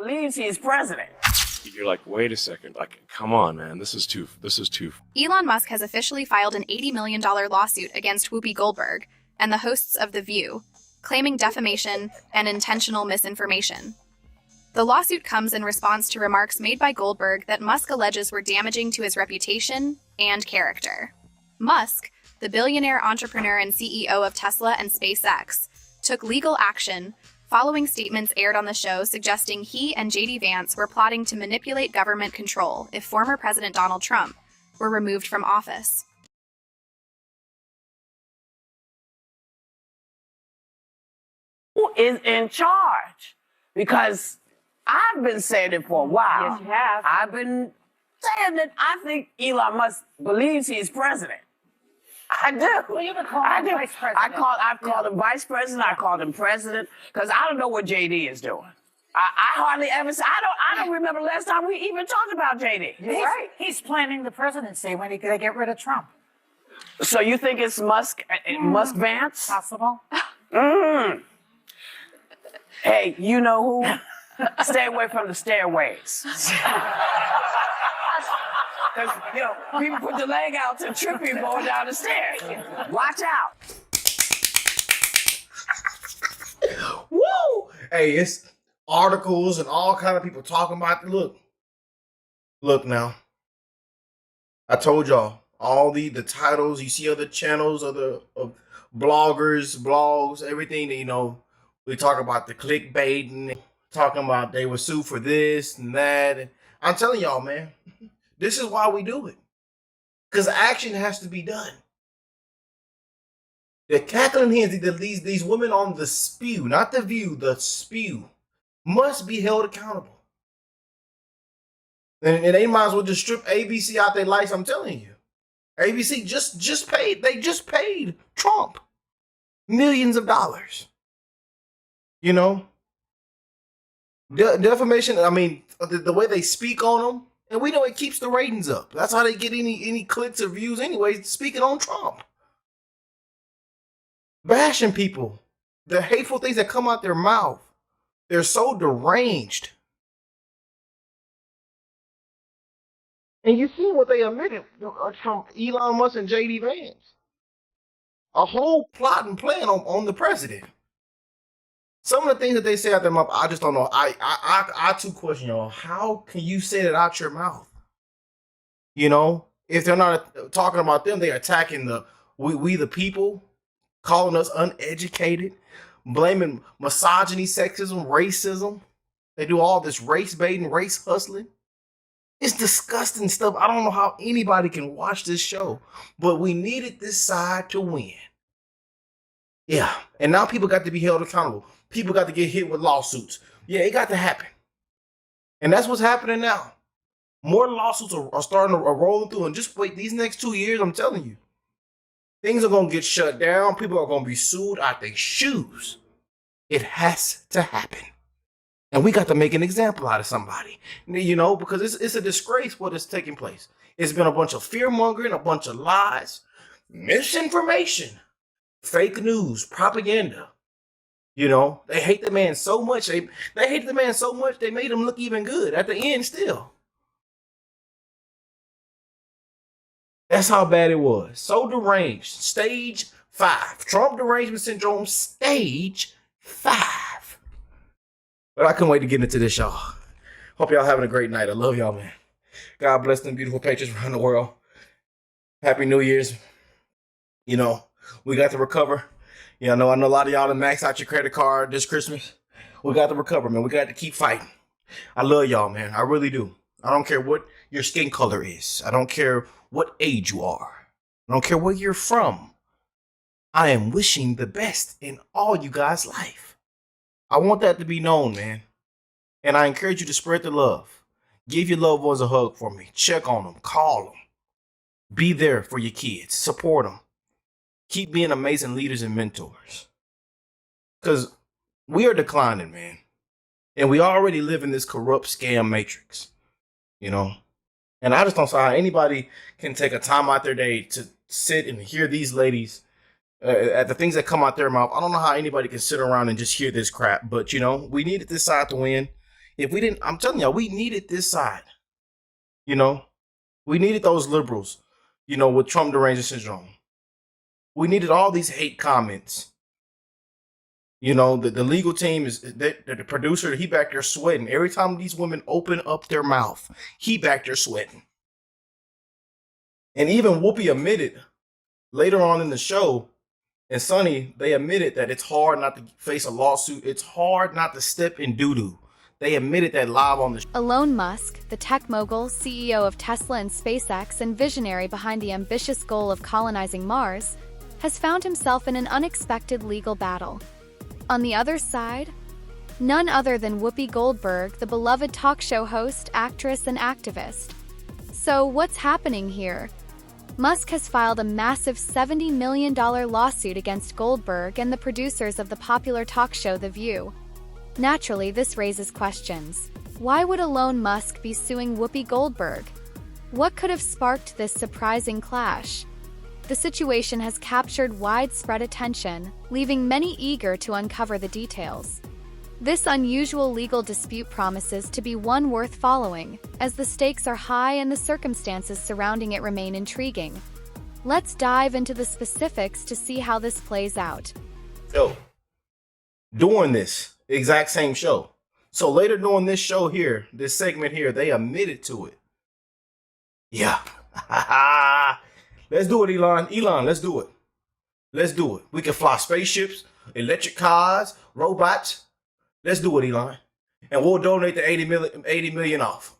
believes he's president. You're like, wait a second, like, come on, man, this is too. Elon Musk has officially filed an $80 million lawsuit against Whoopi Goldberg and the hosts of The View, claiming defamation and intentional misinformation. The lawsuit comes in response to remarks made by Goldberg that Musk alleges were damaging to his reputation and character. Musk, the billionaire entrepreneur and CEO of Tesla and SpaceX, took legal action following statements aired on the show suggesting he and JD Vance were plotting to manipulate government control if former President Donald Trump were removed from office. Who is in charge? Because I've been saying it for a while. Yes, you have. I've been saying that I think Elon Musk believes he's president. I do. Well, you can call him vice president. I've called him vice president. I called him president because I don't know what JD is doing. I hardly ever. I don't remember the last time we even talked about JD. He's planning the presidency when they get rid of Trump. So you think it's Musk? Musk Vance? Possible. Hey, you know who? Stay away from the stairways. Because, people put the leg out to trip you going down the stairs. Watch out. Woo! Hey, it's articles and all kind of people talking about it. Look now. I told y'all, all the titles, you see other channels, other bloggers, blogs, everything that, we talk about the clickbaiting, talking about they were sued for this and that. And I'm telling y'all, man, this is why we do it. Because action has to be done. The cackling hens, these women on the spew, not the view, the spew, must be held accountable. And they might as well just strip ABC out their lights, I'm telling you. ABC just paid Trump millions of dollars. Defamation, I mean, the way they speak on them, and we know it keeps the ratings up. That's how they get any clicks or views anyway, speaking on Trump. Bashing people. The hateful things that come out their mouth. They're so deranged. And you see what they admitted from Elon Musk and JD Vance. A whole plot and plan on the president. Some of the things that they say out their mouth, I just don't know. I too question y'all. How can you say that out your mouth? If they're not talking about them, they're attacking we the people, calling us uneducated, blaming misogyny, sexism, racism. They do all this race baiting, race hustling. It's disgusting stuff. I don't know how anybody can watch this show, but we needed this side to win. Yeah, and now people got to be held accountable. People got to get hit with lawsuits. Yeah, it got to happen. And that's what's happening now. More lawsuits are starting to roll through. And just wait, these next 2 years, I'm telling you, things are going to get shut down. People are going to be sued out their shoes. It has to happen. And we got to make an example out of somebody. Because it's a disgrace what is taking place. It's been a bunch of fear-mongering, a bunch of lies, misinformation, fake news, propaganda. They hate the man so much. They hate the man so much they made him look even good at the end still. That's how bad it was. So deranged. Stage 5. Trump derangement syndrome, stage 5. But I couldn't wait to get into this, y'all. Hope y'all having a great night. I love y'all, man. God bless them beautiful patriots around the world. Happy New Year's. We got to recover. I know a lot of y'all to max out your credit card this Christmas. We got to recover, man. We got to keep fighting. I love y'all, man. I really do. I don't care what your skin color is. I don't care what age you are. I don't care where you're from. I am wishing the best in all you guys' life. I want that to be known, man. And I encourage you to spread the love. Give your loved ones a hug for me. Check on them. Call them. Be there for your kids. Support them. Keep being amazing leaders and mentors. Because we are declining, man. And we already live in this corrupt scam matrix. And I just don't see how anybody can take a time out their day to sit and hear these ladies at the things that come out their mouth. I don't know how anybody can sit around and just hear this crap. But, we needed this side to win. If we didn't, I'm telling y'all, we needed this side. You know, we needed those liberals, you know, with Trump derangement syndrome. We needed all these hate comments. You know, the legal team is the producer. He back there sweating every time these women open up their mouth. He back there sweating. And even Whoopi admitted later on in the show, and Sonny, they admitted that it's hard not to face a lawsuit. It's hard not to step in doo-doo. They admitted that live on the show. Elon Musk, the tech mogul, CEO of Tesla and SpaceX, and visionary behind the ambitious goal of colonizing Mars, has found himself in an unexpected legal battle. On the other side, none other than Whoopi Goldberg, the beloved talk show host, actress, and activist. So what's happening here? Musk has filed a massive $70 million lawsuit against Goldberg and the producers of the popular talk show The View. Naturally, this raises questions. Why would Elon Musk be suing Whoopi Goldberg? What could have sparked this surprising clash? The situation has captured widespread attention, leaving many eager to uncover the details. This unusual legal dispute promises to be one worth following, as the stakes are high and the circumstances surrounding it remain intriguing. Let's dive into the specifics to see how this plays out. Show. During this exact same show. So later during this show here, this segment here, they admitted to it. Yeah. Let's do it, Elon. Elon, let's do it. Let's do it. We can fly spaceships, electric cars, robots. Let's do it, Elon. And we'll donate the 80 million off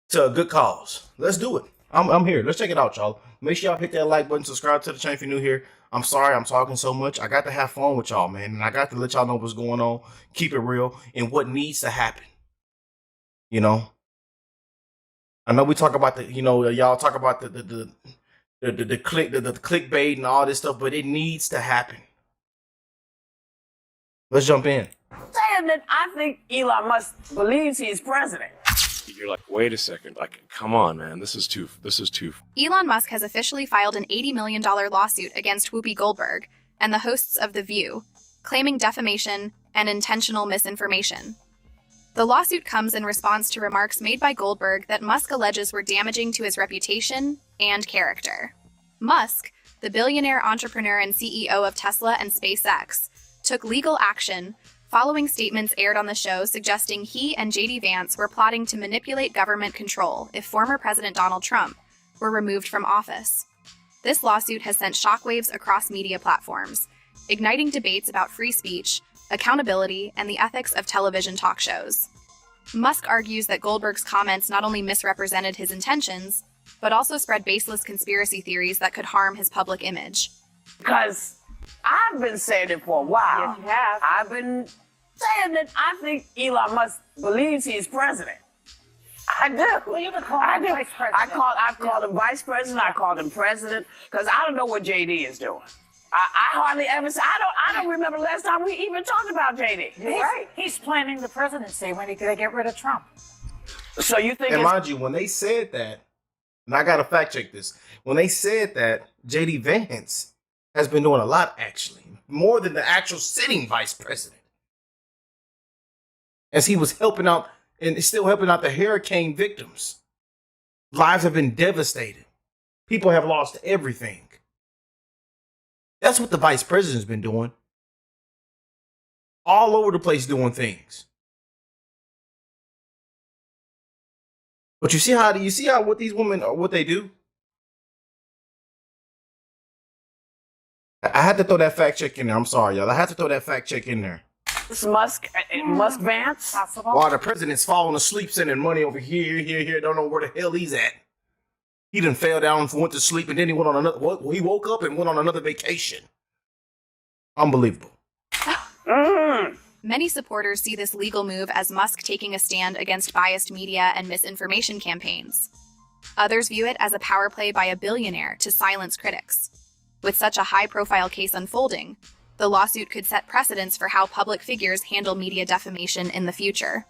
to a good cause. Let's do it. I'm here. Let's check it out, y'all. Make sure y'all hit that like button, subscribe to the channel if you're new here. I'm sorry I'm talking so much. I got to have fun with y'all, man. And I got to let y'all know what's going on, keep it real, and what needs to happen. You know? I know we talk about the, you know, y'all talk about the clickbait and all this stuff, but it needs to happen. Let's jump in. Saying that I think Elon Musk believes he's president. You're like, wait a second. Like, come on, man. This is too. Elon Musk has officially filed an $80 million lawsuit against Whoopi Goldberg and the hosts of The View, claiming defamation and intentional misinformation. The lawsuit comes in response to remarks made by Goldberg that Musk alleges were damaging to his reputation and character. Musk, the billionaire entrepreneur and CEO of Tesla and SpaceX, took legal action following statements aired on the show suggesting he and JD Vance were plotting to manipulate government control if former President Donald Trump were removed from office. This lawsuit has sent shockwaves across media platforms, igniting debates about free speech, accountability, and the ethics of television talk shows. Musk argues that Goldberg's comments not only misrepresented his intentions, but also spread baseless conspiracy theories that could harm his public image. Because I've been saying it for a while. Yes, you have. I've been saying that I think Elon Musk believes he's president. I do. Well, you can call him vice president. I've called him vice president. I called him president because I don't know what JD is doing. I hardly ever say. I don't remember the last time we even talked about JD. Right. He's planning the presidency when they get rid of Trump. So you think? And mind you, when they said that, and I gotta fact check this. When they said that, JD Vance has been doing a lot, actually, more than the actual sitting vice president, as he was helping out and is still helping out the hurricane victims. Lives have been devastated. People have lost everything. That's what the vice president's been doing. All over the place doing things. But you see how what these women, what they do? I had to throw that fact check in there. I'm sorry, y'all. I had to throw that fact check in there. This Musk Vance? Possible. While the president's falling asleep, sending money over here, don't know where the hell he's at. He done fell down, went to sleep, and then he went on another. He woke up and went on another vacation. Unbelievable. Many supporters see this legal move as Musk taking a stand against biased media and misinformation campaigns. Others view it as a power play by a billionaire to silence critics. With such a high-profile case unfolding, the lawsuit could set precedents for how public figures handle media defamation in the future.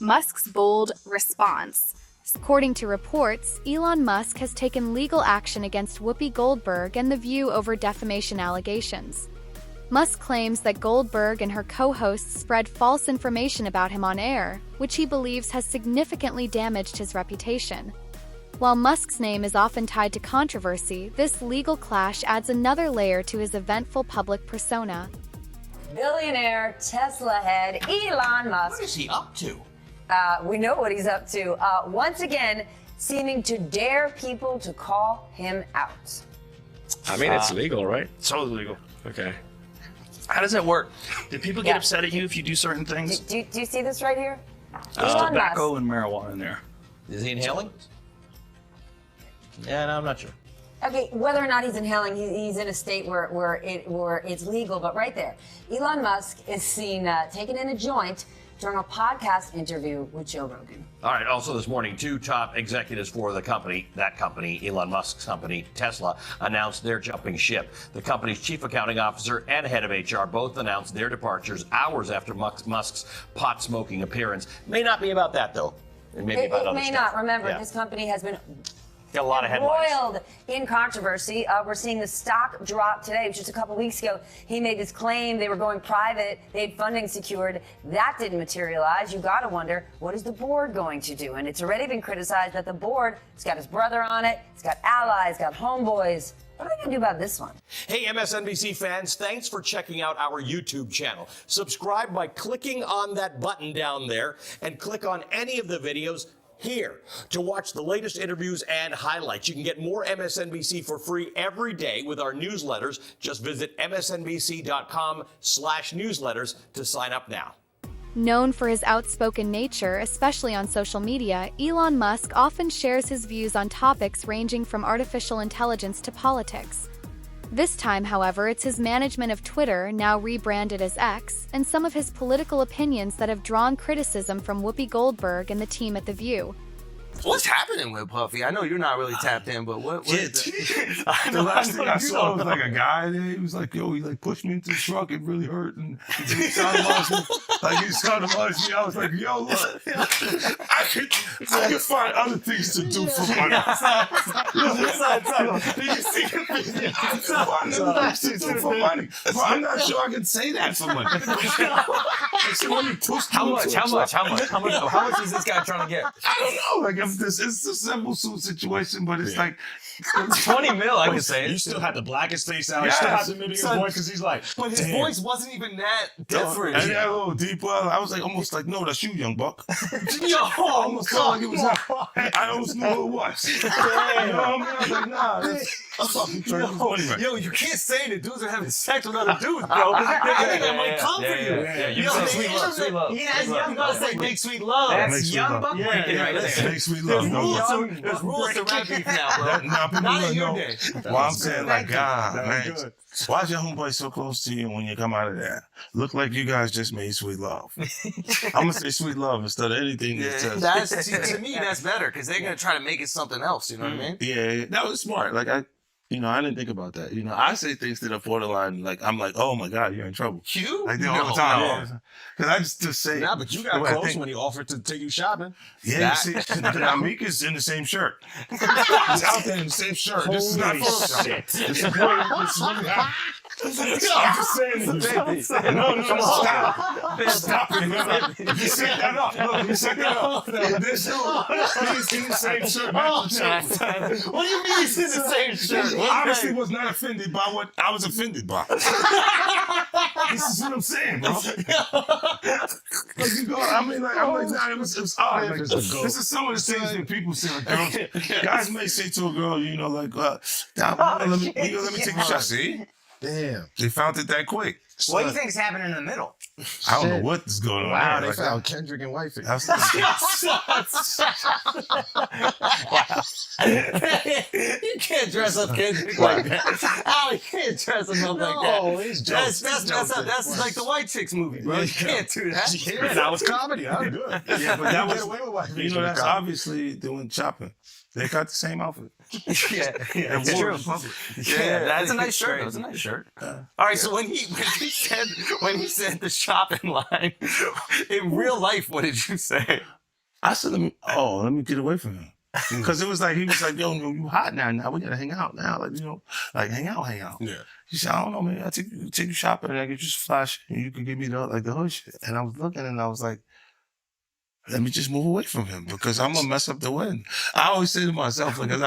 Musk's bold response. According to reports, Elon Musk has taken legal action against Whoopi Goldberg and The View over defamation allegations. Musk claims that Goldberg and her co-hosts spread false information about him on air, which he believes has significantly damaged his reputation. While Musk's name is often tied to controversy, this legal clash adds another layer to his eventful public persona. Billionaire Tesla head Elon Musk. What is he up to? We know what he's up to. Once again, seeming to dare people to call him out. I mean, it's legal, right? Totally legal. Okay. How does that work? Did people get upset at you if you do certain things? Do you see this right here? There's Elon tobacco Musk. and marijuana in there. Is he inhaling? Yeah, no, I'm not sure. Okay, whether or not he's inhaling, he's in a state where it's legal. But right there, Elon Musk is seen taking in a joint during a podcast interview with Joe Rogan. All right, also this morning, 2 top executives for the company, Elon Musk's company, Tesla, announced they're jumping ship. The company's chief accounting officer and head of HR both announced their departures hours after Musk's pot-smoking appearance. May not be about that, though. It may be about other may stuff. not. Remember, Yeah. his company has been Got a lot of headlines. embroiled in controversy. We're seeing the stock drop today. Just a couple weeks ago, he made this claim they were going private. They had funding secured. That didn't materialize. You got to wonder, what is the board going to do? And it's already been criticized that the board, it's got his brother on it, it's got allies, got homeboys. What are they going to do about this one? Hey, MSNBC fans, thanks for checking out our YouTube channel. Subscribe by clicking on that button down there and click on any of the videos here to watch the latest interviews and highlights. You can get more MSNBC for free every day with our newsletters. Just visit msnbc.com/newsletters to sign up now. Known for his outspoken nature, especially on social media, Elon Musk often shares his views on topics ranging from artificial intelligence to politics. This time, however, it's his management of Twitter, now rebranded as X, and some of his political opinions that have drawn criticism from Whoopi Goldberg and the team at The View. What's happening with Puffy? I know you're not really tapped in, but what is it? The last thing I saw was like a guy there. He was like, yo, he like pushed me into the truck. It really hurt. And he sodomized me. Like he sodomized me. I was like, yo, look, I could find other things to do for money. Did you see the video? I could find other things to do for money. But I'm not sure I can say that for money. So when you pushed me How much is this guy trying to get? I don't know. Like if this is a simple suit situation, but it's like 20 mil, I can say. You still had the blackest face out. Yes. You still had the mimic his voice because he's like, But his damn. voice wasn't even that different. And that little deep well, I was like almost like, no, that's you, young buck. Yo, I almost felt like it was him. I almost knew who it was. You know what I mean? I was like, nah, that's fucking trying to get money right. Yo, you can't say that dudes are having sex with other dudes, bro. I think that might come for you. You Yo, say sweet love, sweet love. Yes, I'm about to say make sweet love. Make That's sweet young love. buck breaking right there. Make sweet love. There's rules to rap beef now, bro. Now people Not in don't your know. day. Well, I'm saying like, God, That man, was good. why is your homeboy so close to you when you come out of there? Look like you guys just made sweet love. I'm gonna say sweet love instead of anything that says. That's to me, that's better because they're gonna try to make it something else. You know what I mean? Yeah, that was smart. Like I didn't think about that. I say things that are borderline. Like I'm like, oh my God, you're in trouble. You? Like all the time. Because I just say. Nah, but you got the way I close think. when he offered to take you shopping. Yeah, you see, Amika's in the same shirt. He's out there in the same shirt. This is not shit. This is really happening. I'm just saying it. No, stop. Stop it. You set that up. Look, you set that up. This he's in the same shirt. What do you mean he's in the same shirt? He obviously was not offended by what I was offended by. This is what I'm saying, bro. Like you go, I'm like, nah, it was odd. Like, this is some of the things that people say. Like, guys may say to a girl, like, let me take a shot. See? Damn. They found it that quick. What do you think is happening in the middle? I don't know what is going on. Wow, there. they found Kendrick and Wifey. You can't dress up Kendrick like that. Oh, you can't dress him up like that. That's like the White Chicks movie, bro. You can't do that. Yeah, that was comedy. That was good. Yeah, but that was, Get away with Wifey. that's obviously doing chopping. They got the same outfit. Yeah, And it's wore true. it in public. Yeah, that's a nice shirt. That's a nice shirt. All right, so when he said the shopping line in real life, what did you say? I said, let me get away from him. Because it was like, he was like, yo, you hot now. Now we gotta hang out now. Like, you know, like hang out. Yeah. He said, I don't know, man. I take you shopping and I get you some flash and you can give me the hood shit. And I was looking and I was like, let me just move away from him because I'm gonna mess up the wedding. I always say to myself, because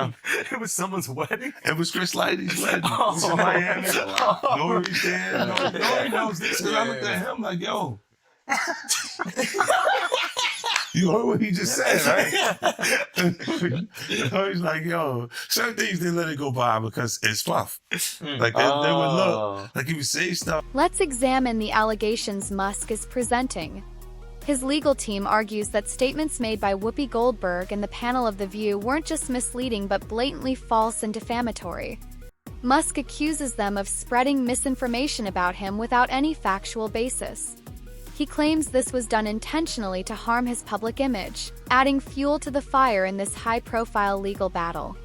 It was someone's wedding? it was Chris Lighty's wedding. It's in Miami. Nori's there. Nori knows this because I looked at him like, yo. You heard what he just said, right? He's like, yo, certain things they let it go by because it's fluff. Like they would look like he would say stuff. Let's examine the allegations Musk is presenting. His legal team argues that statements made by Whoopi Goldberg and the panel of The View weren't just misleading but blatantly false and defamatory. Musk accuses them of spreading misinformation about him without any factual basis. He claims this was done intentionally to harm his public image, adding fuel to the fire in this high-profile legal battle.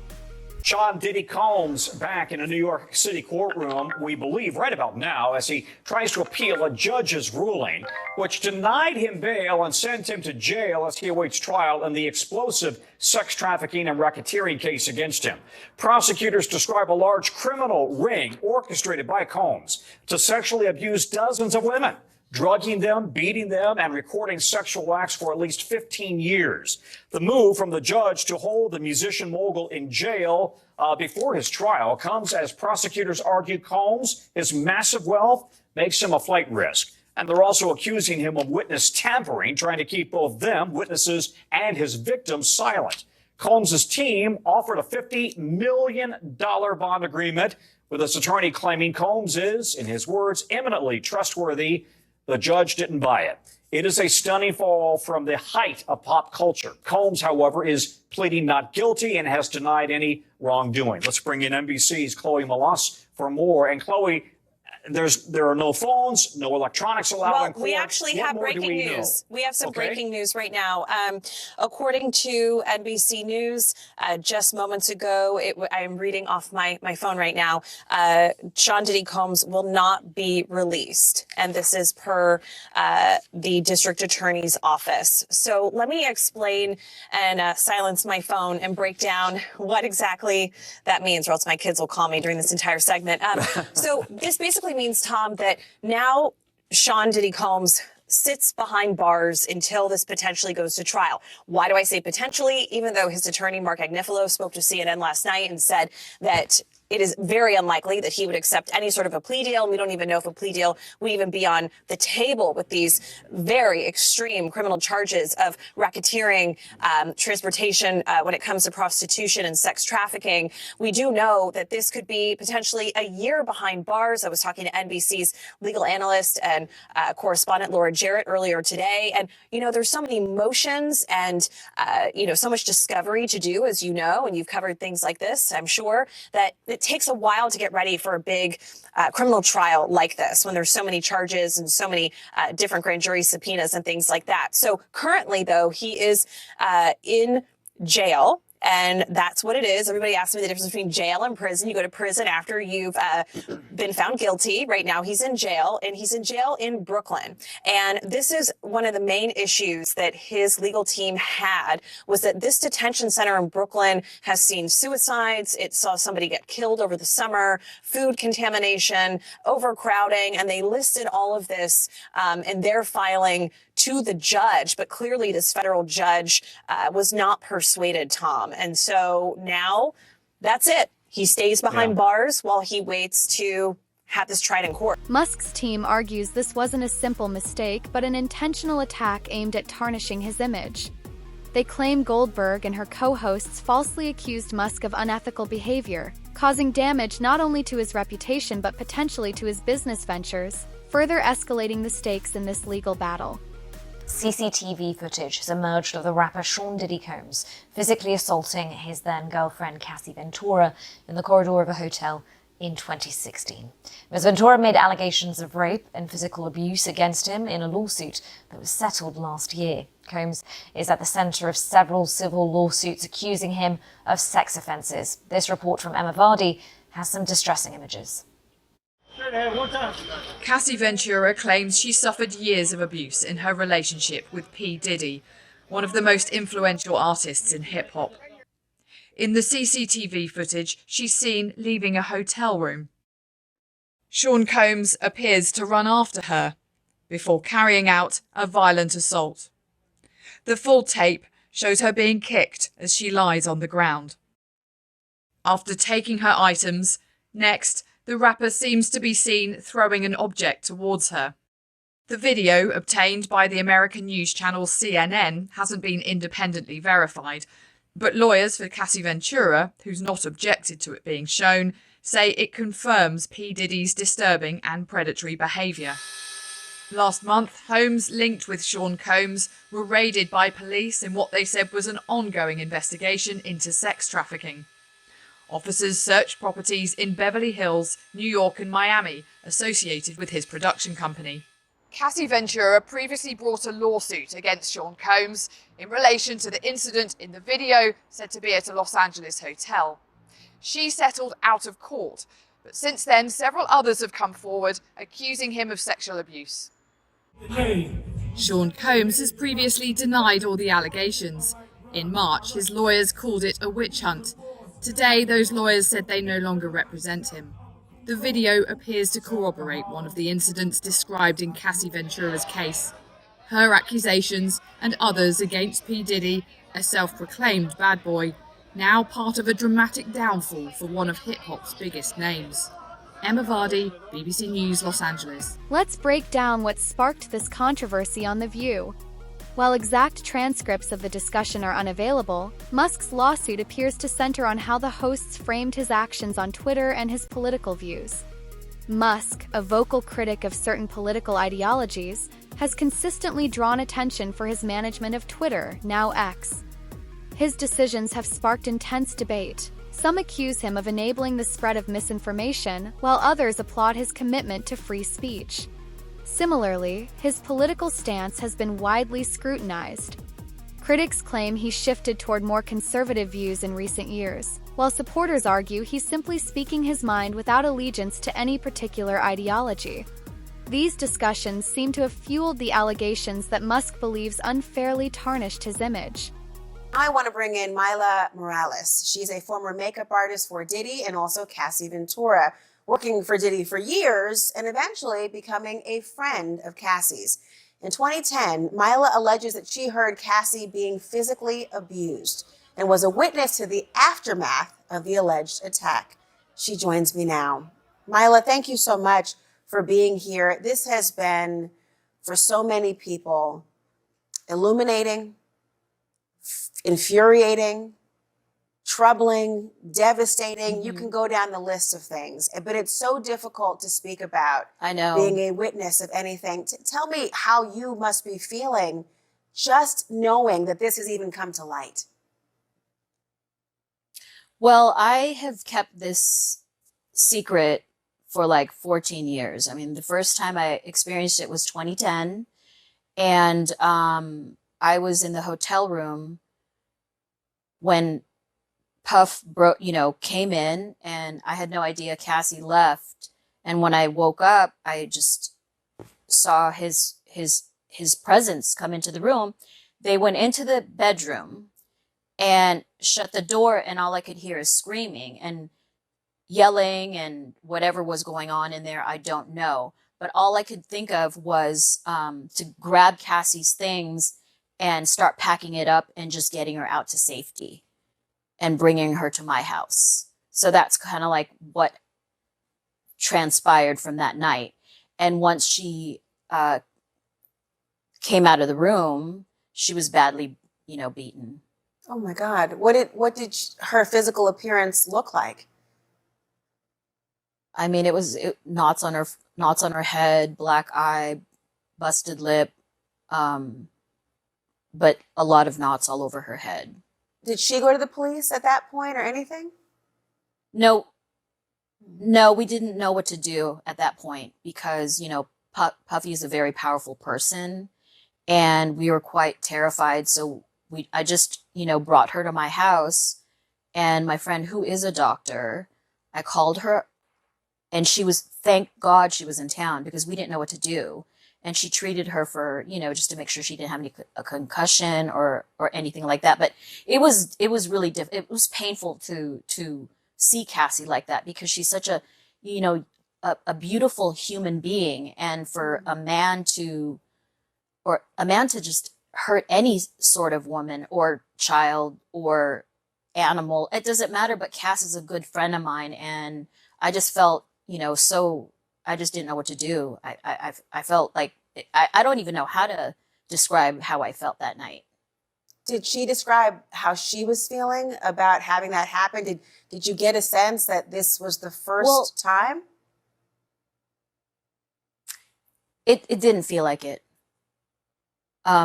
Sean Diddy Combs back in a New York City courtroom, we believe right about now, as he tries to appeal a judge's ruling, which denied him bail and sent him to jail as he awaits trial in the explosive sex trafficking and racketeering case against him. Prosecutors describe a large criminal ring orchestrated by Combs to sexually abuse dozens of women, drugging them, beating them, and recording sexual acts for at least 15 years. The move from the judge to hold the musician mogul in jail before his trial comes as prosecutors argue Combs, his massive wealth, makes him a flight risk. And they're also accusing him of witness tampering, trying to keep both them, witnesses, and his victims silent. Combs' team offered a $50 million bond agreement, with his attorney claiming Combs is, in his words, eminently trustworthy. The judge didn't buy it. It is a stunning fall from the height of pop culture. Combs, however, is pleading not guilty and has denied any wrongdoing. Let's bring in NBC's Chloe Malas for more. And Chloe, there are no phones, no electronics allowed. Well, we actually have breaking news. We have some breaking news right now. According to NBC News, just moments ago, I'm reading off my phone right now, Sean Diddy Combs will not be released. And this is per the district attorney's office. So let me explain and silence my phone and break down what exactly that means, or else my kids will call me during this entire segment. So this basically means, Tom, that now Sean Diddy Combs sits behind bars until this potentially goes to trial. Why do I say potentially? Even though his attorney, Mark Agnifilo, spoke to CNN last night and said that it is very unlikely that he would accept any sort of a plea deal. We don't even know if a plea deal would even be on the table with these very extreme criminal charges of racketeering, transportation when it comes to prostitution and sex trafficking. We do know that this could be potentially a year behind bars. I was talking to NBC's legal analyst and correspondent Laura Jarrett earlier today. And, you know, there's so many motions and, so much discovery to do, as you know, and you've covered things like this, I'm sure, that it takes a while to get ready for a big criminal trial like this when there's so many charges and so many different grand jury subpoenas and things like that. So currently, though, he is in jail. And that's what it is. Everybody asks me the difference between jail and prison. You go to prison after you've been found guilty. Right now, he's in jail, and he's in jail in Brooklyn. And this is one of the main issues that his legal team had, was that this detention center in Brooklyn has seen suicides. It saw somebody get killed over the summer, food contamination, overcrowding, and they listed all of this in their filing to the judge. But clearly this federal judge was not persuaded, Tom. And so now that's it. He stays behind bars while he waits to have this tried in court. Musk's team argues this wasn't a simple mistake, but an intentional attack aimed at tarnishing his image. They claim Goldberg and her co-hosts falsely accused Musk of unethical behavior, causing damage not only to his reputation but potentially to his business ventures, further escalating the stakes in this legal battle. CCTV footage has emerged of the rapper Sean Diddy Combs physically assaulting his then-girlfriend Cassie Ventura in the corridor of a hotel in 2016. Ms. Ventura made allegations of rape and physical abuse against him in a lawsuit that was settled last year. Combs is at the center of several civil lawsuits accusing him of sex offenses. This report from Emma Vardy has some distressing images. Cassie Ventura claims she suffered years of abuse in her relationship with P. Diddy, one of the most influential artists in hip-hop. In the CCTV footage, she's seen leaving a hotel room. Sean Combs appears to run after her before carrying out a violent assault. The full tape shows her being kicked as she lies on the ground. After taking her items, next, the rapper seems to be seen throwing an object towards her. The video, obtained by the American news channel CNN, hasn't been independently verified, but lawyers for Cassie Ventura, who's not objected to it being shown, say it confirms P. Diddy's disturbing and predatory behaviour. Last month, homes linked with Sean Combs were raided by police in what they said was an ongoing investigation into sex trafficking. Officers searched properties in Beverly Hills, New York and Miami associated with his production company. Cassie Ventura previously brought a lawsuit against Sean Combs in relation to the incident in the video said to be at a Los Angeles hotel. She settled out of court, but since then several others have come forward accusing him of sexual abuse. Sean Combs has previously denied all the allegations. In March, his lawyers called it a witch hunt. Today, those lawyers said they no longer represent him. The video appears to corroborate one of the incidents described in Cassie Ventura's case. Her accusations and others against P. Diddy, a self-proclaimed bad boy, now part of a dramatic downfall for one of hip-hop's biggest names. Emma Vardy, BBC News, Los Angeles. Let's break down what sparked this controversy on The View. While exact transcripts of the discussion are unavailable, Musk's lawsuit appears to center on how the hosts framed his actions on Twitter and his political views. Musk, a vocal critic of certain political ideologies, has consistently drawn attention for his management of Twitter, now X. His decisions have sparked intense debate. Some accuse him of enabling the spread of misinformation, while others applaud his commitment to free speech. Similarly, his political stance has been widely scrutinized. Critics claim he shifted toward more conservative views in recent years, while supporters argue he's simply speaking his mind without allegiance to any particular ideology. These discussions seem to have fueled the allegations that Musk believes unfairly tarnished his image. I want to bring in Mila Morales. She's a former makeup artist for Diddy and also Cassie Ventura, working for Diddy for years and eventually becoming a friend of Cassie's. In 2010, Mila alleges that she heard Cassie being physically abused and was a witness to the aftermath of the alleged attack. She joins me now. Mila, thank you so much for being here. This has been, for so many people, illuminating, infuriating, troubling, devastating. You can go down the list of things, but it's so difficult to speak about. I know. Being a witness of anything. Tell me how you must be feeling just knowing that this has even come to light. Well, I have kept this secret for like 14 years. I mean, the first time I experienced it was 2010. And I was in the hotel room when Puff came in, and I had no idea Cassie left. And when I woke up, I just saw his presence come into the room. They went into the bedroom and shut the door, and all I could hear is screaming and yelling and whatever was going on in there, I don't know. But all I could think of was to grab Cassie's things and start packing it up and just getting her out to safety and bringing her to my house. So that's kind of like what transpired from that night. And once she came out of the room, she was badly, beaten. Oh my God. What did her physical appearance look like? I mean, it was knots on her head, black eye, busted lip, but a lot of knots all over her head. Did she go to the police at that point or anything? No, we didn't know what to do at that point because, Puffy is a very powerful person and we were quite terrified. So I just, brought her to my house, and my friend, who is a doctor, I called her, and thank God she was in town because we didn't know what to do. and she treated her for, just to make sure she didn't have a concussion or anything like that. But it was really it was painful to see Cassie like that, because she's such a beautiful human being, and for a man to just hurt any sort of woman or child or animal, it doesn't matter. But Cass is a good friend of mine, and I just felt, I just didn't know what to do. I felt like I don't even know how to describe how I felt that night. Did she describe how she was feeling about having that happen? Did you get a sense that this was the first time? It didn't feel like it,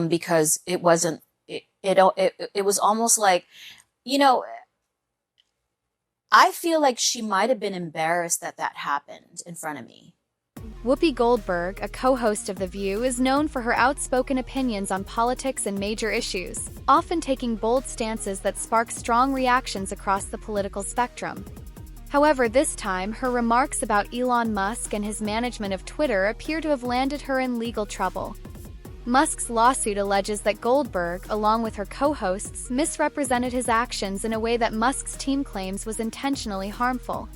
because it wasn't. It was almost like, I feel like she might have been embarrassed that happened in front of me. Whoopi Goldberg, a co-host of The View, is known for her outspoken opinions on politics and major issues, often taking bold stances that spark strong reactions across the political spectrum. However, this time, her remarks about Elon Musk and his management of Twitter appear to have landed her in legal trouble. Musk's lawsuit alleges that Goldberg, along with her co-hosts, misrepresented his actions in a way that Musk's team claims was intentionally harmful.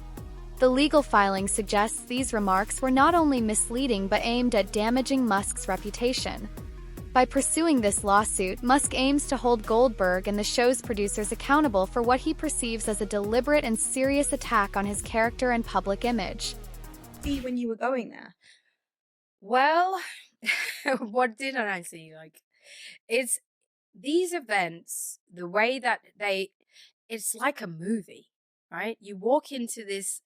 The legal filing suggests these remarks were not only misleading but aimed at damaging Musk's reputation. By pursuing this lawsuit, Musk aims to hold Goldberg and the show's producers accountable for what he perceives as a deliberate and serious attack on his character and public image. See, when you were going there, well, what didn't I see? It's these events, the way that it's like a movie, right? You walk into this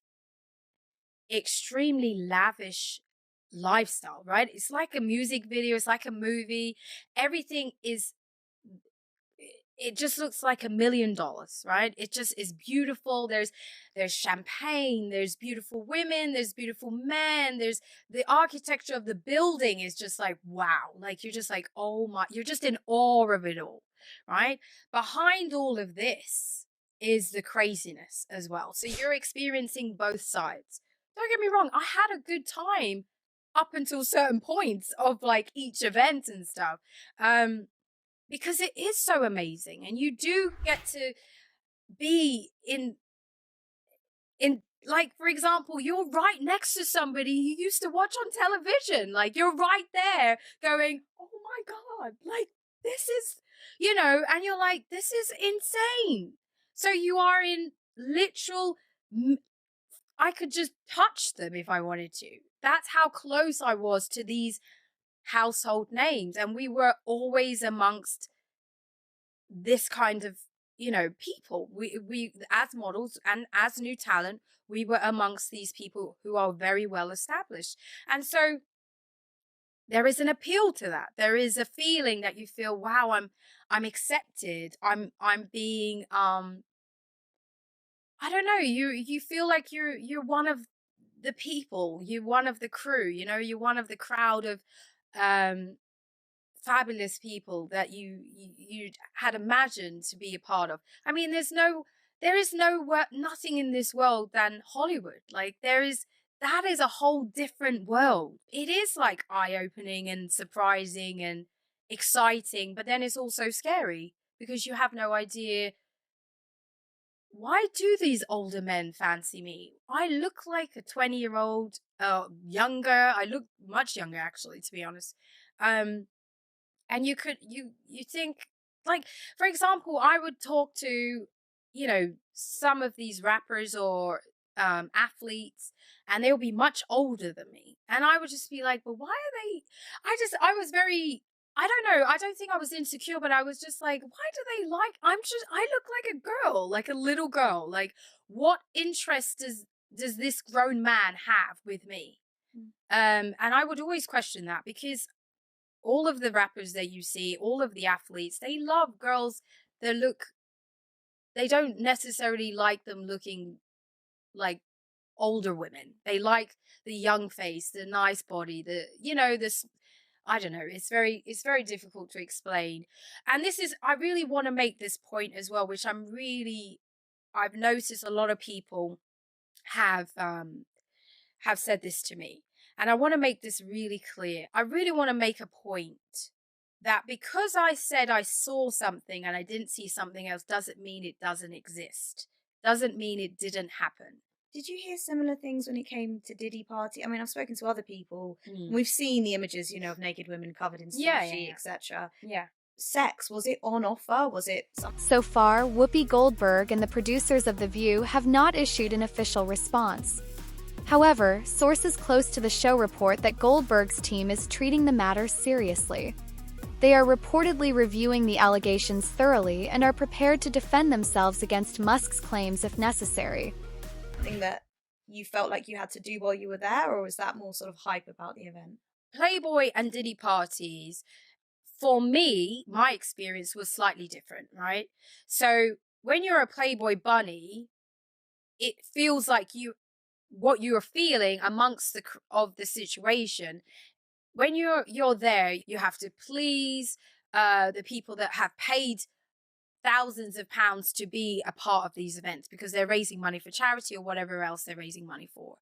extremely lavish lifestyle, right? It's like a music video, it's like a movie. Everything it just looks like $1 million, right? It just is beautiful. There's champagne, there's beautiful women, there's beautiful men, there's the architecture of the building is just like, wow. Like, you're just like, oh my, you're just in awe of it all, right? Behind all of this is the craziness as well. So you're experiencing both sides. Don't get me wrong, I had a good time up until certain points of each event and stuff. Because it is so amazing, and you do get to be in for example, you're right next to somebody you used to watch on television. You're right there going, oh my God, this is, and you're like, this is insane. So you are in literal, I could just touch them if I wanted to. That's how close I was to these household names. And we were always amongst this kind of, people. We as models and as new talent, we were amongst these people who are very well established. And so there is an appeal to that. There is a feeling that you feel, wow, I'm accepted. I'm being, I don't know, you feel like you're one of the people, you're one of the crew, you're one of the crowd of fabulous people that you had imagined to be a part of. I mean, there is nothing in this world than Hollywood. That is a whole different world. It is eye-opening and surprising and exciting, but then it's also scary because you have no idea, why do these older men fancy me? I look like a 20-year-old, younger. I look much younger, actually, to be honest. And you think, for example, I would talk to, some of these rappers or athletes, and they'll be much older than me. And I would just be like, well, why are they, I was very, I don't know, I don't think I was insecure, but I was just like, why do they I look like a girl, like a little girl. What interest does this grown man have with me? And I would always question that, because all of the rappers that you see, all of the athletes, they love girls that they don't necessarily like them looking like older women. They like the young face, the nice body, this, I don't know. It's very difficult to explain. And I really want to make this point as well, which I've noticed a lot of people have said this to me. And I want to make this really clear. I really want to make a point that because I said I saw something and I didn't see something else doesn't mean it doesn't exist. Doesn't mean it didn't happen. Did you hear similar things when it came to Diddy party? I mean, I've spoken to other people. We've seen the images, you know, of naked women covered in sushi, etc. Yeah. Sex, was it on offer? Was it something? So far, Whoopi Goldberg and the producers of The View have not issued an official response. However, sources close to the show report that Goldberg's team is treating the matter seriously. They are reportedly reviewing the allegations thoroughly and are prepared to defend themselves against Musk's claims if necessary. Thing that you felt like you had to do while you were there, or was that more sort of hype about the event? Playboy and Diddy parties, for me, my experience was slightly different, right? So when you're a Playboy bunny, it feels like what you're feeling amongst the situation. When you're there, you have to please the people that have paid thousands of pounds to be a part of these events because they're raising money for charity or whatever else they're raising money for.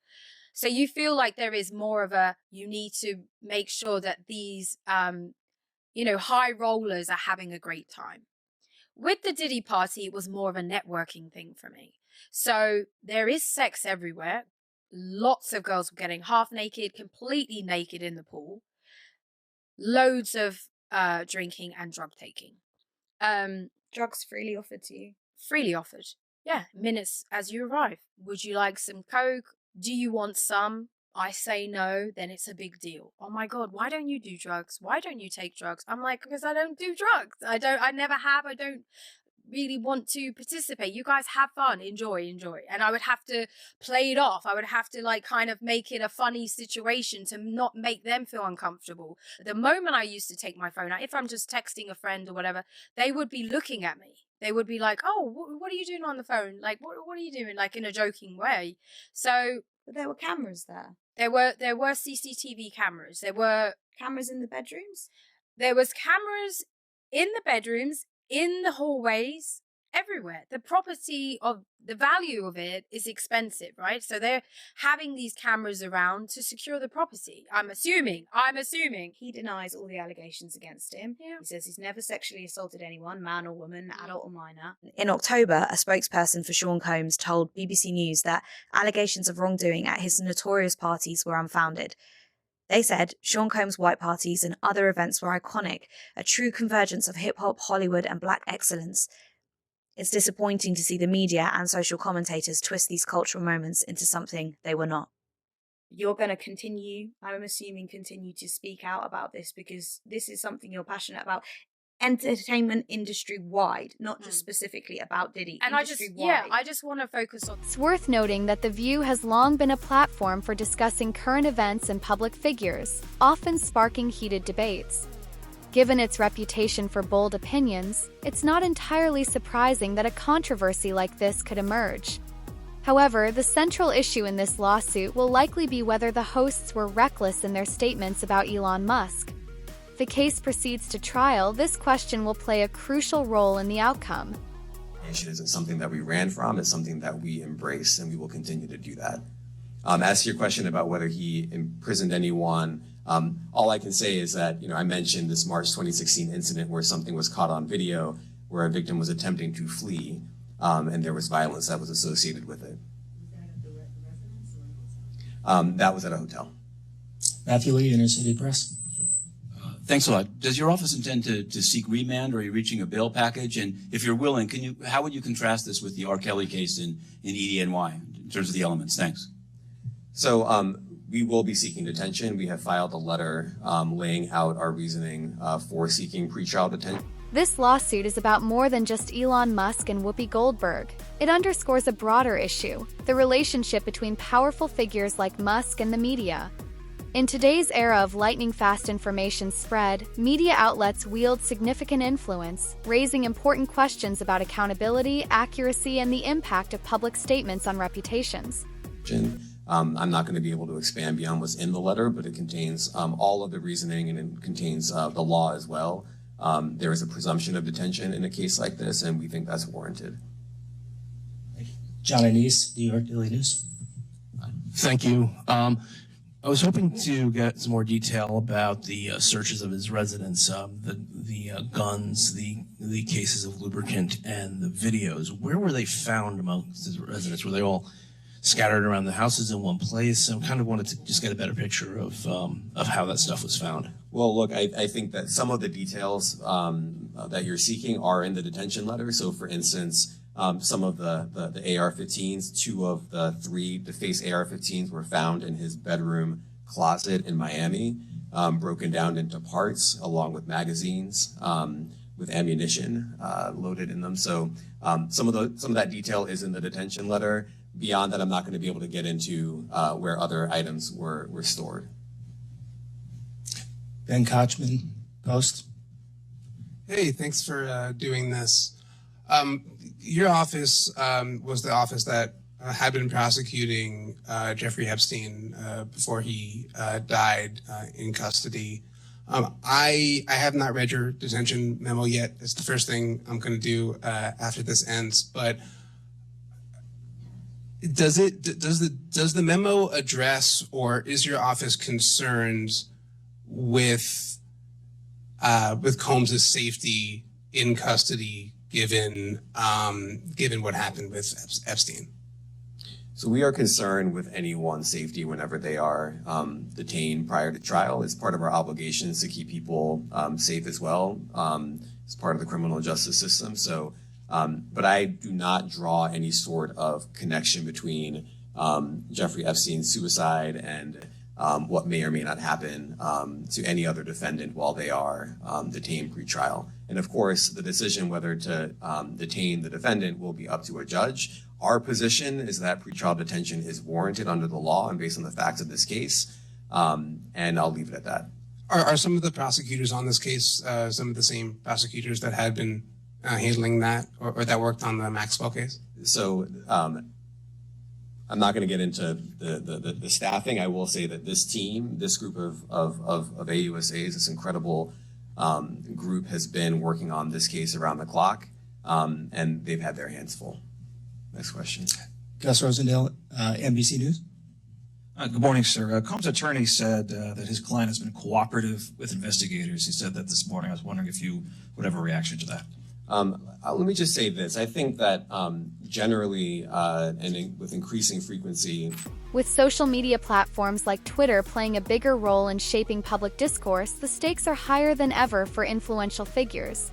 So you feel like there is more of you need to make sure that these, high rollers are having a great time. With the Diddy party, it was more of a networking thing for me. So there is sex everywhere. Lots of girls were getting half naked, completely naked in the pool. Loads of drinking and drug taking. Drugs freely offered to you? Freely offered. Yeah, minutes as you arrive. Would you like some coke? Do you want some? I say no, then it's a big deal. Oh my God, why don't you do drugs? Why don't you take drugs? I'm like, because I don't do drugs. I never have. I don't really want to participate. You guys have fun, enjoy. And I would have to play it off. I would have to kind of make it a funny situation to not make them feel uncomfortable. The moment I used to take my phone out, if I'm just texting a friend or whatever, they would be looking at me. They would be like, oh, what are you doing on the phone? Like, what are you doing? Like in a joking way. So but there were cameras there. There were CCTV cameras. There were cameras in the bedrooms. There was cameras in the bedrooms, in the hallways, everywhere. The property of the value of it is expensive, right? So they're having these cameras around to secure the property. I'm assuming. He denies all the allegations against him. Yeah. He says he's never sexually assaulted anyone, man or woman, adult or minor. In October, a spokesperson for Sean Combs told BBC News that allegations of wrongdoing at his notorious parties were unfounded. They said Sean Combs' white parties and other events were iconic, a true convergence of hip-hop, Hollywood and black excellence. It's disappointing to see the media and social commentators twist these cultural moments into something they were not. You're going to continue to speak out about this because this is something you're passionate about. Entertainment industry wide, not just specifically about Diddy. And I just want to focus on. It's worth noting that The View has long been a platform for discussing current events and public figures, often sparking heated debates. Given its reputation for bold opinions, it's not entirely surprising that a controversy like this could emerge. However, the central issue in this lawsuit will likely be whether the hosts were reckless in their statements about Elon Musk. If the case proceeds to trial, this question will play a crucial role in the outcome. It isn't something that we ran from, it's something that we embrace, and we will continue to do that. As to your question about whether he imprisoned anyone, all I can say is that, I mentioned this March 2016 incident where something was caught on video, where a victim was attempting to flee, and there was violence that was associated with it. That was at a hotel. Matthew Lee, Inner City Press. Thanks a lot. Does your office intend to seek remand, or are you reaching a bail package? And if you're willing, how would you contrast this with the R. Kelly case in EDNY in terms of the elements? Thanks. So we will be seeking detention. We have filed a letter laying out our reasoning for seeking pretrial detention. This lawsuit is about more than just Elon Musk and Whoopi Goldberg. It underscores a broader issue, the relationship between powerful figures like Musk and the media. In today's era of lightning-fast information spread, media outlets wield significant influence, raising important questions about accountability, accuracy, and the impact of public statements on reputations. I'm not going to be able to expand beyond what's in the letter, but it contains all of the reasoning, and it contains the law as well. There is a presumption of detention in a case like this, and we think that's warranted. John Anise, New York Daily News. Thank you. I was hoping to get some more detail about the searches of his residence, the guns, the cases of lubricant, and the videos. Where were they found amongst his residence? Were they all scattered around the houses in one place? I kind of wanted to just get a better picture of how that stuff was found. Well, look, I think that some of the details that you're seeking are in the detention letter. So, for instance, some of the AR-15s, 2 of the 3 DeFace AR-15s were found in his bedroom closet in Miami, broken down into parts along with magazines with ammunition loaded in them. So some of that detail is in the detention letter. Beyond that, I'm not going to be able to get into where other items were stored. Ben Kochman, Post. Hey, thanks for doing this. Your office was the office that had been prosecuting Jeffrey Epstein before he died in custody. I have not read your detention memo yet. It's the first thing I'm going to do after this ends. But does the memo address, or is your office concerned with Combs' safety in custody, given what happened with Epstein? So we are concerned with anyone's safety whenever they are detained prior to trial. It's part of our obligations to keep people safe as well. It's part of the criminal justice system. So, but I do not draw any sort of connection between Jeffrey Epstein's suicide and what may or may not happen to any other defendant while they are detained pre-trial. And of course, the decision whether to detain the defendant will be up to a judge. Our position is that pretrial detention is warranted under the law and based on the facts of this case. And I'll leave it at that. Are some of the prosecutors on this case some of the same prosecutors that had been handling that or that worked on the Maxwell case? So I'm not going to get into the staffing. I will say that this team, this group of AUSAs, this incredible group has been working on this case around the clock, and they've had their hands full. Next question. Gus Rosendale, NBC News. Good morning, sir. Combs' attorney said that his client has been cooperative with investigators. He said that this morning. I was wondering if you would have a reaction to that. Let me just say this. I think that generally and with increasing frequency. With social media platforms like Twitter playing a bigger role in shaping public discourse, the stakes are higher than ever for influential figures.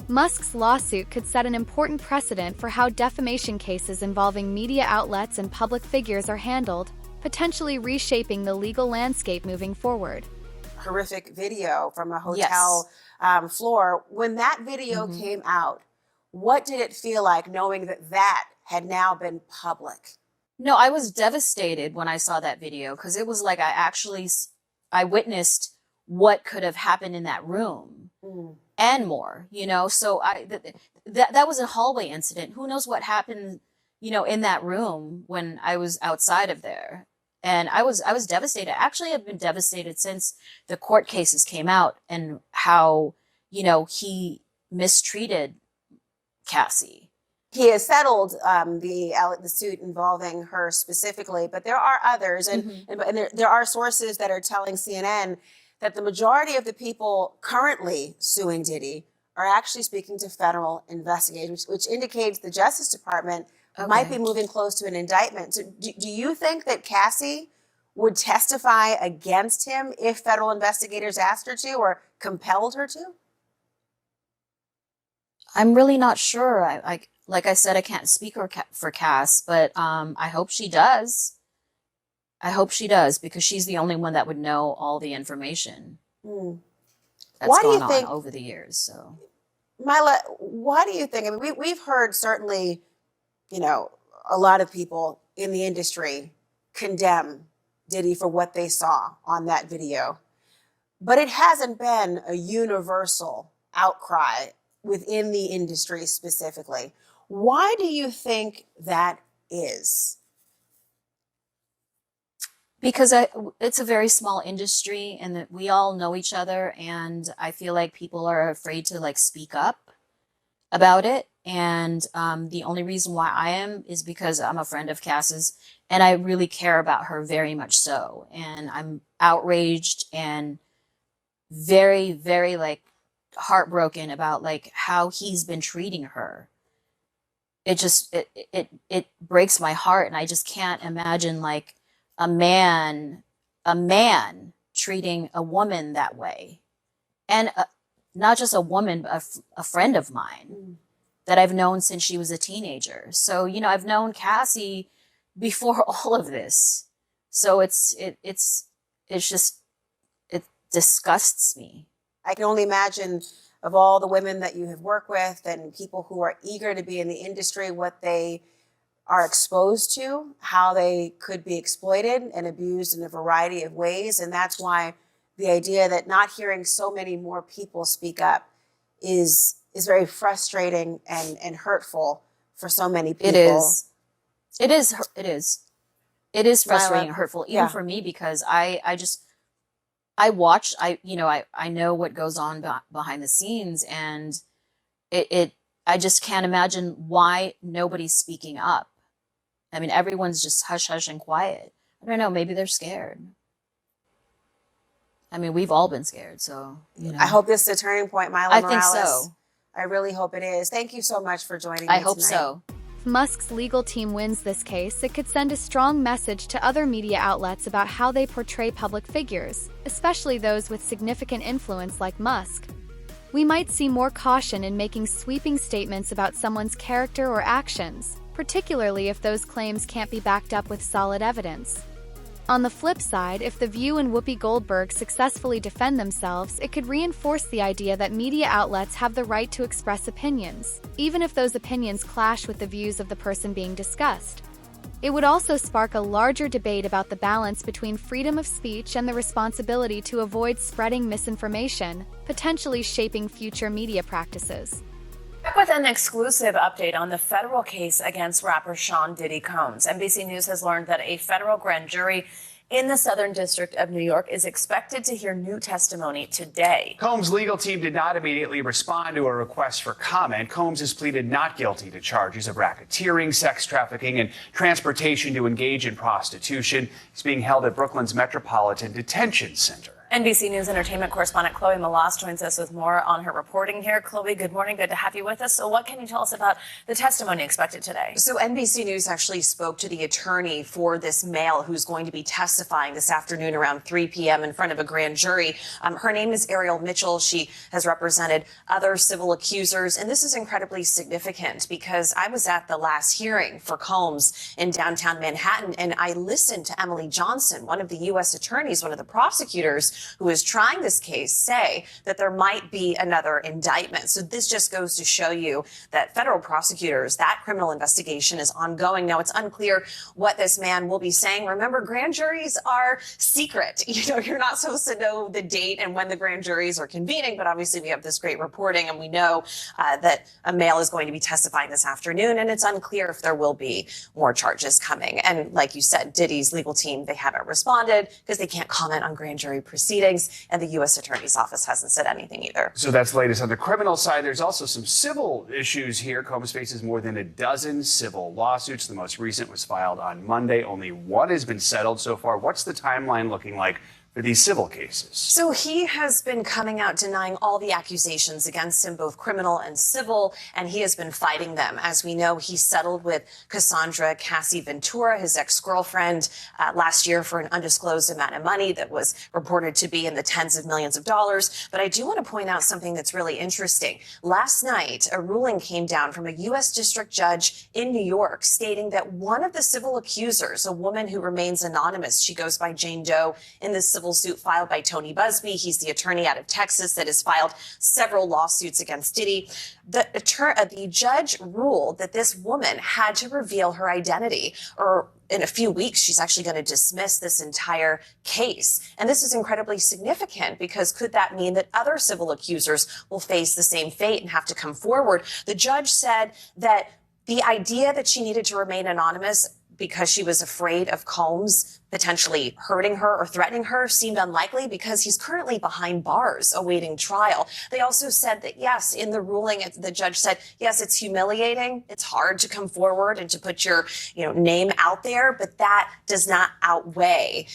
Musk's lawsuit could set an important precedent for how defamation cases involving media outlets and public figures are handled, potentially reshaping the legal landscape moving forward. Horrific video from a hotel floor. When that video came out, what did it feel like knowing that that had now been public? No, I was devastated when I saw that video because it was like I witnessed what could have happened in that room and more, you know. So that was a hallway incident. Who knows what happened, you know, in that room when I was outside of there. And I was devastated. Actually, I've been devastated since the court cases came out and how, you know, he mistreated Cassie. He has settled the suit involving her specifically, but there are others, and there are sources that are telling CNN that the majority of the people currently suing Diddy are actually speaking to federal investigators, which indicates the Justice Department might be moving close to an indictment. So do you think that Cassie would testify against him if federal investigators asked her to or compelled her to? I'm really not sure. Like I said, I can't speak for Cass, but I hope she does. I hope she does because she's the only one that would know all the information that's gone on over the years. So, Mila, why do you think? I mean, we've heard certainly, you know, a lot of people in the industry condemn Diddy for what they saw on that video, but it hasn't been a universal outcry within the industry specifically. Why do you think that is? Because it's a very small industry and that we all know each other, and I feel like people are afraid to like speak up about it. And the only reason why I am is because I'm a friend of Cass's, and I really care about her very much so. And I'm outraged and very, very like heartbroken about like how he's been treating her. It just it breaks my heart, and I just can't imagine like a man treating a woman that way, and not just a woman, but a friend of mine that I've known since she was a teenager. So I've known Cassie before all of this. So it disgusts me. I can only imagine of all the women that you have worked with and people who are eager to be in the industry, what they are exposed to, how they could be exploited and abused in a variety of ways. And that's why the idea that not hearing so many more people speak up is very frustrating and hurtful for so many people. It is frustrating and hurtful, even for me, because I know what goes on behind the scenes, and I just can't imagine why nobody's speaking up. I mean, everyone's just hush hush and quiet. I don't know, maybe they're scared. I mean, we've all been scared, so I hope this is a turning point, Mila Morales. I think so. I really hope it is. Thank you so much for joining me I hope tonight. so. If Musk's legal team wins this case, it could send a strong message to other media outlets about how they portray public figures, especially those with significant influence like Musk. We might see more caution in making sweeping statements about someone's character or actions, particularly if those claims can't be backed up with solid evidence. On the flip side, if The View and Whoopi Goldberg successfully defend themselves, it could reinforce the idea that media outlets have the right to express opinions, even if those opinions clash with the views of the person being discussed. It would also spark a larger debate about the balance between freedom of speech and the responsibility to avoid spreading misinformation, potentially shaping future media practices. Back with an exclusive update on the federal case against rapper Sean Diddy Combs. NBC News has learned that a federal grand jury in the Southern District of New York is expected to hear new testimony today. Combs' legal team did not immediately respond to a request for comment. Combs has pleaded not guilty to charges of racketeering, sex trafficking, and transportation to engage in prostitution. He's being held at Brooklyn's Metropolitan Detention Center. NBC News entertainment correspondent Chloe Malas joins us with more on her reporting here. Chloe, good morning. Good to have you with us. So what can you tell us about the testimony expected today? So NBC News actually spoke to the attorney for this male who's going to be testifying this afternoon around 3 p.m. in front of a grand jury. Her name is Ariel Mitchell. She has represented other civil accusers. And this is incredibly significant because I was at the last hearing for Combs in downtown Manhattan, and I listened to Emily Johnson, one of the U.S. attorneys, one of the prosecutors who is trying this case, say that there might be another indictment. So this just goes to show you that federal prosecutors, that criminal investigation is ongoing. Now, it's unclear what this man will be saying. Remember, grand juries are secret. You're not supposed to know the date and when the grand juries are convening, but obviously we have this great reporting, and we know that a male is going to be testifying this afternoon, and it's unclear if there will be more charges coming. And like you said, Diddy's legal team, they haven't responded because they can't comment on grand jury proceedings, and the U.S. Attorney's Office hasn't said anything either. So that's the latest on the criminal side. There's also some civil issues here. Combs faces more than a dozen civil lawsuits. The most recent was filed on Monday. Only one has been settled so far. What's the timeline looking like for these civil cases? So he has been coming out denying all the accusations against him, both criminal and civil, and he has been fighting them. As we know, he settled with Cassandra Cassie Ventura, his ex-girlfriend, last year for an undisclosed amount of money that was reported to be in the tens of millions of dollars. But I do want to point out something that's really interesting. Last night, a ruling came down from a U.S. district judge in New York stating that one of the civil accusers, a woman who remains anonymous, she goes by Jane Doe in this civil suit filed by Tony Busby. He's the attorney out of Texas that has filed several lawsuits against Diddy. The judge ruled that this woman had to reveal her identity, or in a few weeks, she's actually going to dismiss this entire case. And this is incredibly significant because could that mean that other civil accusers will face the same fate and have to come forward? The judge said that the idea that she needed to remain anonymous because she was afraid of Combs potentially hurting her or threatening her seemed unlikely because he's currently behind bars awaiting trial. They also said that, yes, in the ruling, the judge said, yes, it's humiliating. It's hard to come forward and to put your name out there, but that does not outweigh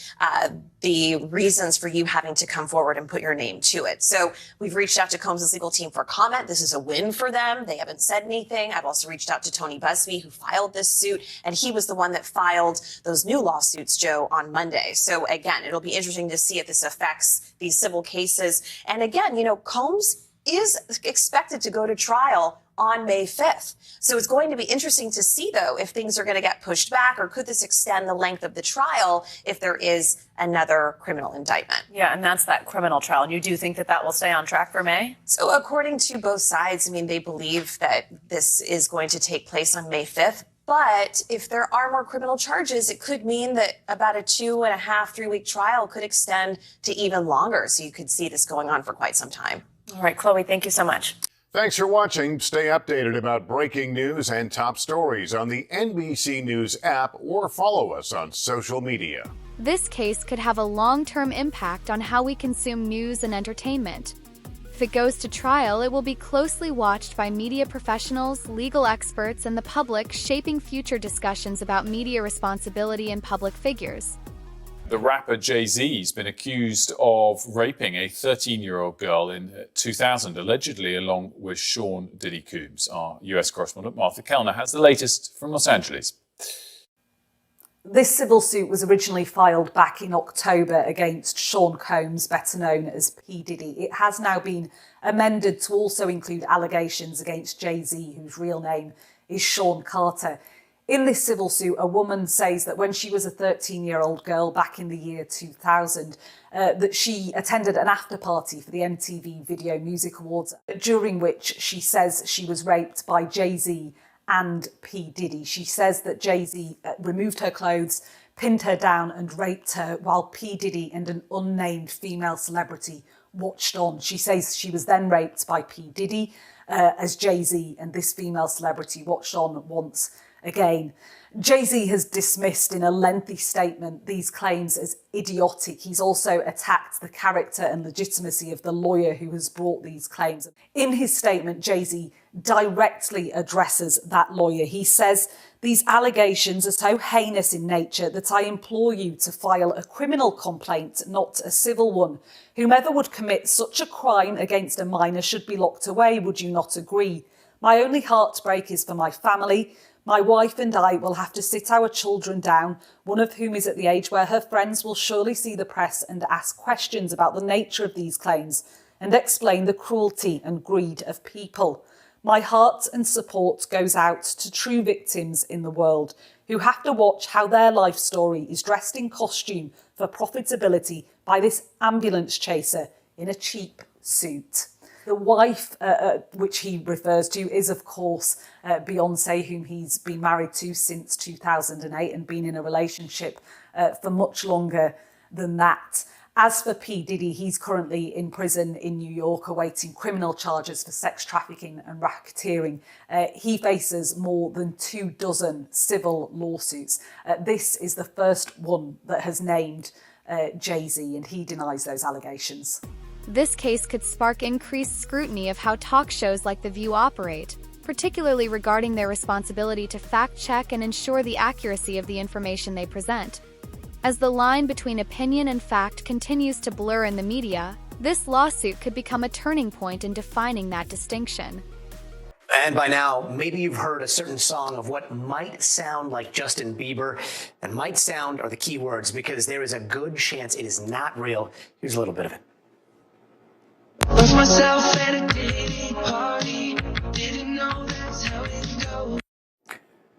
the reasons for you having to come forward and put your name to it. So we've reached out to Combs' legal team for comment. This is a win for them. They haven't said anything. I've also reached out to Tony Busby, who filed this suit, and he was the one that filed those new lawsuits, Joe, on Monday. So again, it'll be interesting to see if this affects these civil cases. And again, Combs is expected to go to trial on May 5th. So it's going to be interesting to see, though, if things are going to get pushed back, or could this extend the length of the trial if there is another criminal indictment. Yeah, and that's that criminal trial. And you do think that that will stay on track for May? So according to both sides, they believe that this is going to take place on May 5th. But if there are more criminal charges, it could mean that about a 2.5, 3 week trial could extend to even longer. So you could see this going on for quite some time. All right, Chloe, thank you so much. Thanks for watching. Stay updated about breaking news and top stories on the NBC News app or follow us on social media. This case could have a long-term impact on how we consume news and entertainment. If it goes to trial, it will be closely watched by media professionals, legal experts, and the public, shaping future discussions about media responsibility in public figures. The rapper Jay-Z has been accused of raping a 13-year-old girl in 2000, allegedly along with Sean Diddy Combs. Our US correspondent Martha Kellner has the latest from Los Angeles. This civil suit was originally filed back in October against Sean Combs, better known as P. Diddy. It has now been amended to also include allegations against Jay-Z, whose real name is Sean Carter. In this civil suit, a woman says that when she was a 13-year-old girl back in the year 2000, that she attended an after party for the MTV Video Music Awards, during which she says she was raped by Jay-Z and P. Diddy. She says that Jay-Z removed her clothes, pinned her down and raped her, while P. Diddy and an unnamed female celebrity watched on. She says she was then raped by P. Diddy as Jay-Z and this female celebrity watched on once again. Jay-Z has dismissed in a lengthy statement these claims as idiotic. He's also attacked the character and legitimacy of the lawyer who has brought these claims. In his statement, Jay-Z directly addresses that lawyer. He says, "These allegations are so heinous in nature that I implore you to file a criminal complaint, not a civil one. Whomever would commit such a crime against a minor should be locked away. Would you not agree? My only heartbreak is for my family. My wife and I will have to sit our children down, one of whom is at the age where her friends will surely see the press and ask questions about the nature of these claims and explain the cruelty and greed of people. My heart and support goes out to true victims in the world who have to watch how their life story is dressed in costume for profitability by this ambulance chaser in a cheap suit." The wife, which he refers to, is, of course, Beyoncé, whom he's been married to since 2008 and been in a relationship for much longer than that. As for P. Diddy, he's currently in prison in New York awaiting criminal charges for sex trafficking and racketeering. He faces more than 24 civil lawsuits. This is the first one that has named Jay-Z, and he denies those allegations. This case could spark increased scrutiny of how talk shows like The View operate, particularly regarding their responsibility to fact-check and ensure the accuracy of the information they present. As the line between opinion and fact continues to blur in the media, this lawsuit could become a turning point in defining that distinction. And by now, maybe you've heard a certain song of what might sound like Justin Bieber, and might sound are the key words because there is a good chance it is not real. Here's a little bit of it. Lost myself at a dating party, didn't know that's how it goes.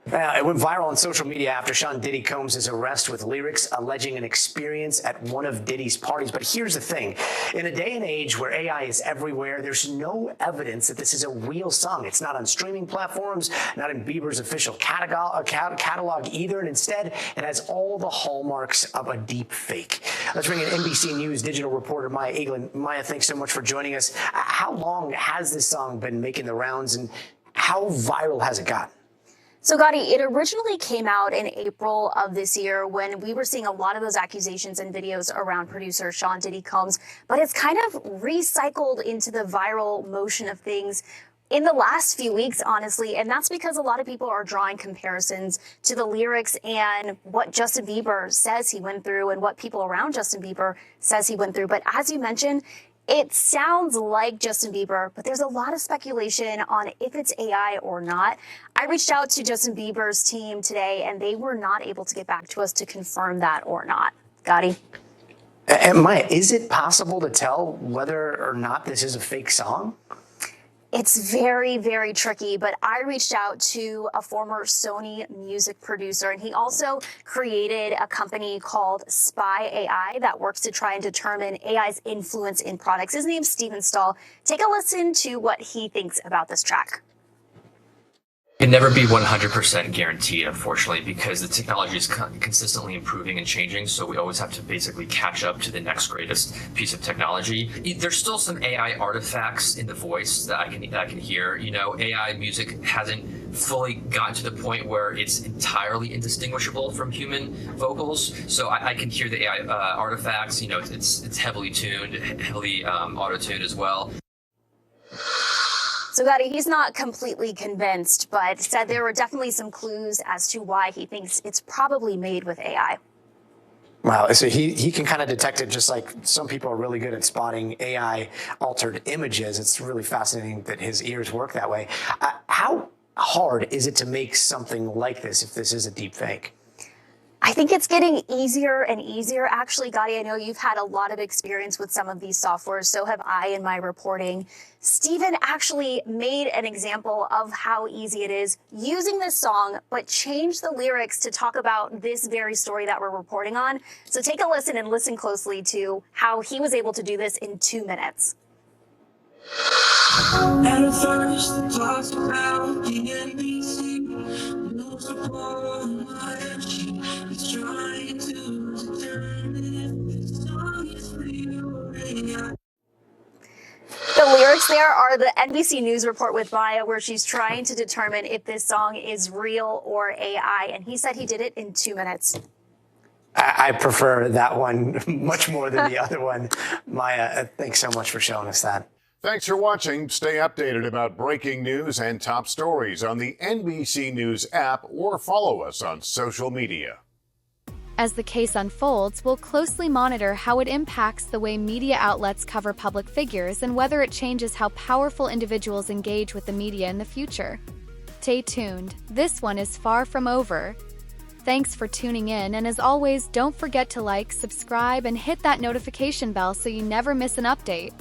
It went viral on social media after Sean Diddy Combs' arrest with lyrics alleging an experience at one of Diddy's parties. But here's the thing. In a day and age where AI is everywhere, there's no evidence that this is a real song. It's not on streaming platforms, not in Bieber's official catalog either. And instead, it has all the hallmarks of a deep fake. Let's bring in NBC News digital reporter Maya Eglin. Maya, thanks so much for joining us. How long has this song been making the rounds, and how viral has it gotten? So, Gotti, it originally came out in April of this year when we were seeing a lot of those accusations and videos around producer Sean Diddy Combs, but it's kind of recycled into the viral motion of things in the last few weeks, honestly, and that's because a lot of people are drawing comparisons to the lyrics and what Justin Bieber says he went through and what people around Justin Bieber says he went through. But as you mentioned, it sounds like Justin Bieber, but there's a lot of speculation on if it's AI or not. I reached out to Justin Bieber's team today, and they were not able to get back to us to confirm that or not. Gotti? And Maya, is it possible to tell whether or not this is a fake song? It's very, very tricky, but I reached out to a former Sony music producer, and he also created a company called Spy AI that works to try and determine AI's influence in products. His name's Steven Stahl. Take a listen to what he thinks about this track. Can never be 100% guaranteed, unfortunately, because the technology is consistently improving and changing. So we always have to basically catch up to the next greatest piece of technology. There's still some AI artifacts in the voice that I can hear. You know, AI music hasn't fully gotten to the point where it's entirely indistinguishable from human vocals. So I can hear the AI artifacts. You know, it's heavily tuned, heavily auto-tuned as well. So Gotti, he's not completely convinced, but said there were definitely some clues as to why he thinks it's probably made with AI. Wow, so he can kind of detect it just like some people are really good at spotting AI altered images. It's really fascinating that his ears work that way. How hard is it to make something like this if this is a deep fake? I think it's getting easier and easier. Actually, Gotti, I know you've had a lot of experience with some of these softwares. So have I in my reporting. Steven actually made an example of how easy it is using this song, but changed the lyrics to talk about this very story that we're reporting on. So take a listen and listen closely to how he was able to do this in 2 minutes. At first, the talks about the NBC knows the one is trying to determine if the song is real or AI. The lyrics there are the NBC News report with Maya, where she's trying to determine if this song is real or AI, and he said he did it in 2 minutes. I prefer that one much more than the other one. Maya, thanks so much for showing us that. Thanks for watching. Stay updated about breaking news and top stories on the NBC News app or follow us on social media. As the case unfolds, we'll closely monitor how it impacts the way media outlets cover public figures and whether it changes how powerful individuals engage with the media in the future. Stay tuned. This one is far from over. Thanks for tuning in, and as always, don't forget to like, subscribe, and hit that notification bell so you never miss an update.